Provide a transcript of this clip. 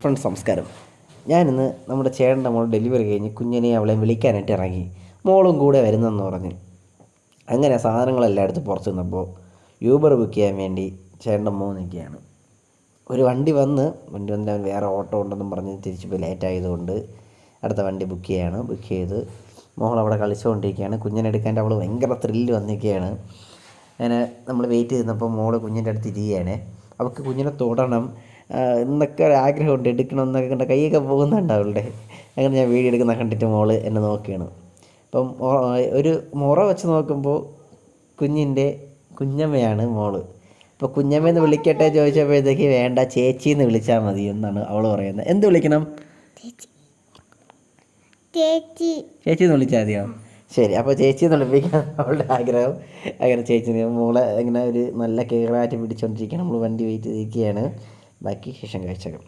Friends നമസ്കാരം. ഞാനിന്ന് നമ്മുടെ ചേട്ടൻ്റെ മോൾ ഡെലിവറി കഴിഞ്ഞ് കുഞ്ഞിനെ അവളെ വിളിക്കാനായിട്ട് ഇറങ്ങി. മോളും കൂടെ വരുന്നെന്ന് പറഞ്ഞ് അങ്ങനെ സാധനങ്ങളെല്ലാം എടുത്ത് പുറത്ത് നിന്നപ്പോൾ യൂബർ ബുക്ക് ചെയ്യാൻ വേണ്ടി ചേട്ടൻ്റെ മോൻ നിൽക്കുകയാണ്. ഒരു വണ്ടി വന്ന് അവൻ വേറെ ഓട്ടോ ഉണ്ടെന്നും പറഞ്ഞ് തിരിച്ചിപ്പോൾ ലേറ്റായതുകൊണ്ട് അടുത്ത വണ്ടി ബുക്ക് ചെയ്ത് മോൾ അവിടെ കളിച്ചുകൊണ്ടിരിക്കുകയാണ്. കുഞ്ഞിനെടുക്കാൻ അവൾ ഭയങ്കര ത്രില്ല് വന്നിരിക്കുകയാണ്. അങ്ങനെ നമ്മൾ വെയിറ്റ് ചെയ്തപ്പോൾ മോൾ കുഞ്ഞിൻ്റെ അടുത്ത് ഇരിക്കുകയാണ്. അവൾക്ക് കുഞ്ഞിനെ തൊടണം എന്നൊക്കെ ഒരാഗ്രഹമുണ്ട്, എടുക്കണം എന്നൊക്കെ കണ്ട കൈയൊക്കെ പോകുന്നുണ്ട് അവളുടെ. അങ്ങനെ ഞാൻ വീഡിയോ എടുക്കുന്ന കണ്ടിട്ട് മോൾ എന്നെ നോക്കുകയാണ്. അപ്പം ഒരു മുറ വെച്ച് നോക്കുമ്പോൾ കുഞ്ഞമ്മയാണ് മോള്. അപ്പോൾ കുഞ്ഞമ്മയെന്ന് വിളിക്കട്ടെ ചോദിച്ചപ്പോഴത്തേക്ക് വേണ്ട, ചേച്ചിന്ന് വിളിച്ചാൽ മതി എന്നാണ് അവൾ പറയുന്നത്. എന്ത് വിളിക്കണം? ചേച്ചിന്ന് വിളിച്ചാൽ മതിയോ? ശരി, അപ്പോൾ ചേച്ചിന്ന് വിളിപ്പിക്കാൻ അവളുടെ ആഗ്രഹം. അങ്ങനെ ചേച്ചി മോളെ ഇങ്ങനെ ഒരു നല്ല കെയറായിട്ട് പിടിച്ചുകൊണ്ടിരിക്കുകയാണ്. നമ്മൾ വണ്ടി വെയിറ്റ് ചെയ്തിരിക്കുകയാണ്. ബാക്കി ശേഷം കാഴ്ചകൾ.